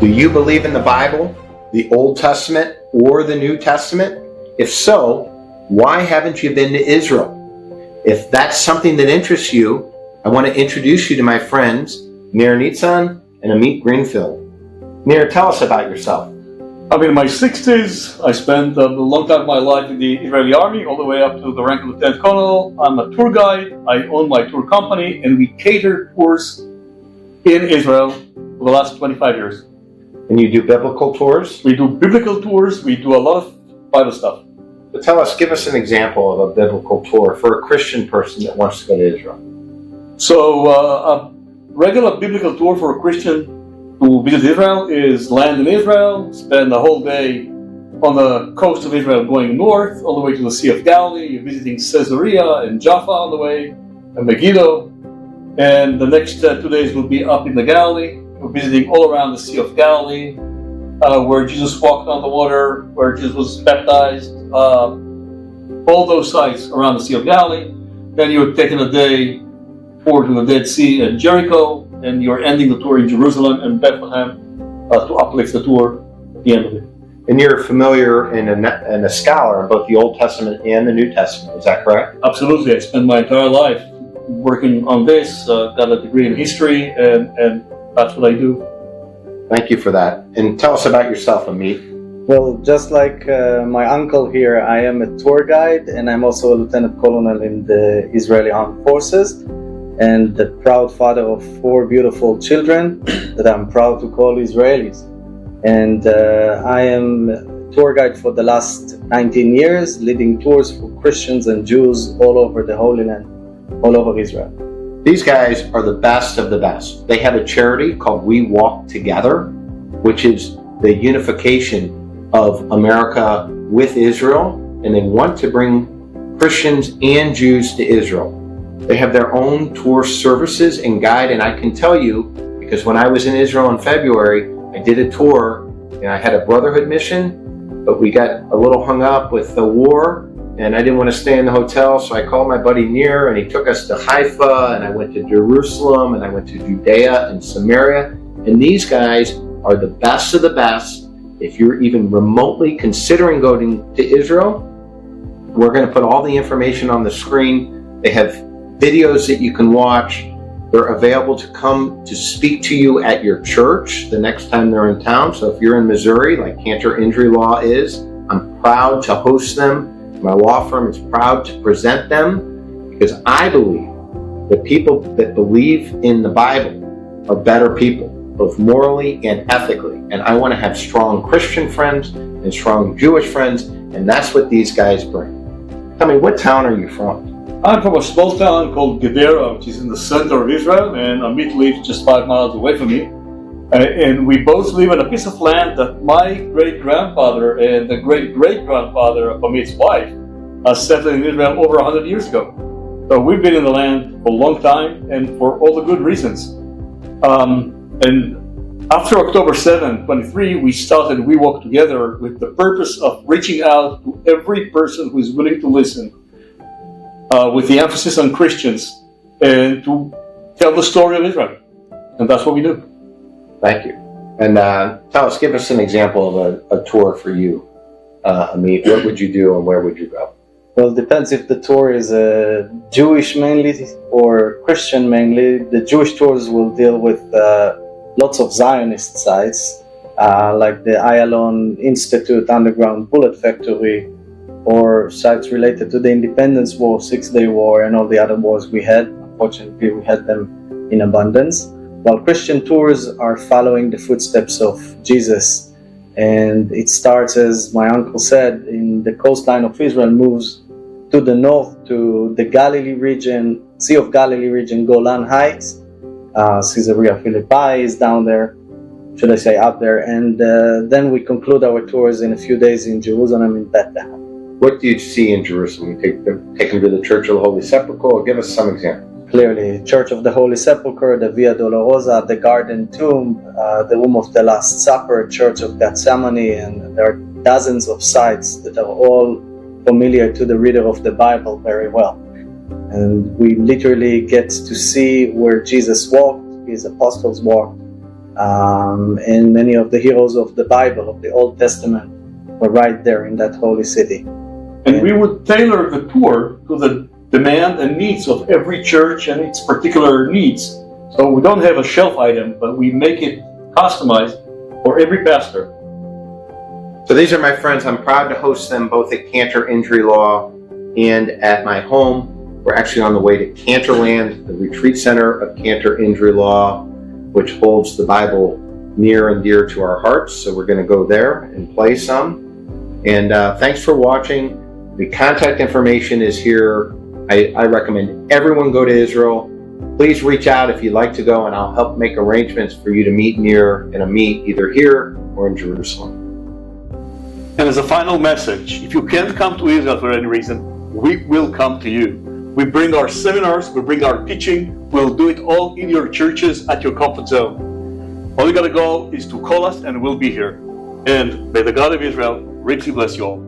Do you believe in the Bible, the Old Testament, or the New Testament? If so, why haven't you been to Israel? If that's something that interests you, I want to introduce you to my friends, Nir Nitzan and Amit Greenfield. Nir, tell us about yourself. I'm in my 60s. I spent a long time of my life in the Israeli army, all the way up to the rank of lieutenant colonel. I'm a tour guide. I own my tour company, and we cater tours in Israel for the last 25 years. And you do biblical tours? We do biblical tours. We do a lot of Bible stuff. But give us an example of a biblical tour for a Christian person that wants to go to Israel. So a regular biblical tour for a Christian to visit Israel is land in Israel, spend the whole day on the coast of Israel going north, all the way to the Sea of Galilee. You're visiting Caesarea and Jaffa on the way, and Megiddo. And the next 2 days will be up in the Galilee. We're visiting all around the Sea of Galilee, where Jesus walked on the water, where Jesus was baptized, all those sites around the Sea of Galilee. Then you're taking a day forward to the Dead Sea and Jericho, and you're ending the tour in Jerusalem and Bethlehem to uplift the tour at the end of it. And you're familiar and a scholar in both the Old Testament and the New Testament, is that correct? Absolutely. I spent my entire life working on this, got a degree in history, and that's what I do. Thank you for that. And tell us about yourself, Amit. Well, just like my uncle here, I am a tour guide, and I'm also a lieutenant colonel in the Israeli Armed Forces, and the proud father of 4 beautiful children that I'm proud to call Israelis. And I am a tour guide for the last 19 years, leading tours for Christians and Jews all over the Holy Land, all over Israel. These guys are the best of the best. They have a charity called We Walk Together, which is the unification of America with Israel, and they want to bring Christians and Jews to Israel. They have their own tour services and guide, and I can tell you, because when I was in Israel in February, I did a tour, and I had a brotherhood mission, but we got a little hung up with the war, and I didn't want to stay in the hotel, so I called my buddy Nir, and he took us to Haifa, and I went to Jerusalem, and I went to Judea and Samaria, and these guys are the best of the best. If you're even remotely considering going to Israel, we're going to put all the information on the screen. They have videos that you can watch. They're available to come to speak to you at your church the next time they're in town. So if you're in Missouri, like Cantor Injury Law is, I'm proud to host them. My law firm is proud to present them, because I believe that people that believe in the Bible are better people, both morally and ethically. And I want to have strong Christian friends and strong Jewish friends, and that's what these guys bring. Tell me, what town are you from? I'm from a small town called Gedera, which is in the center of Israel, and Amit lives just 5 miles away from me. And we both live on a piece of land that my great-grandfather and the great-great-grandfather of Amit's wife settled in Israel over 100 years ago. So we've been in the land for a long time, and for all the good reasons. And after October 7, 23, we started We Walk Together with the purpose of reaching out to every person who is willing to listen, with the emphasis on Christians, and to tell the story of Israel. And that's what we do. Thank you. And give us an example of a tour for you, Amit. What would you do and where would you go? Well, it depends if the tour is Jewish mainly or Christian mainly. The Jewish tours will deal with lots of Zionist sites, like the Ayalon Institute Underground Bullet Factory, or sites related to the Independence War, 6-Day War, and all the other wars we had. Unfortunately, we had them in abundance. While Christian tours are following the footsteps of Jesus, and it starts, as my uncle said, in the coastline of Israel, moves to the north to the Galilee region, Sea of Galilee region, Golan Heights, Caesarea Philippi is down there, should I say up there, and then we conclude our tours in a few days in Jerusalem, in Bethlehem. What do you see in Jerusalem? You take them to the Church of the Holy Sepulchre. Give us some examples. Clearly, Church of the Holy Sepulchre, the Via Dolorosa, the Garden Tomb, the Room of the Last Supper, Church of Gethsemane, and there are dozens of sites that are all familiar to the reader of the Bible very well. And we literally get to see where Jesus walked, his apostles walked, and many of the heroes of the Bible, of the Old Testament, were right there in that holy city. And we would tailor the tour to the demand and needs of every church and its particular needs. So we don't have a shelf item, but we make it customized for every pastor. So these are my friends. I'm proud to host them both at Cantor Injury Law and at my home. We're actually on the way to Cantorland, the retreat center of Cantor Injury Law, which holds the Bible near and dear to our hearts. So we're going to go there and play some. And thanks for watching. The contact information is here. I recommend everyone go to Israel. Please reach out if you'd like to go, and I'll help make arrangements for you to meet either here or in Jerusalem. And as a final message, if you can't come to Israel for any reason, we will come to you. We bring our seminars, we bring our teaching, we'll do it all in your churches at your comfort zone. All you gotta go is to call us and we'll be here. And may the God of Israel richly bless you all.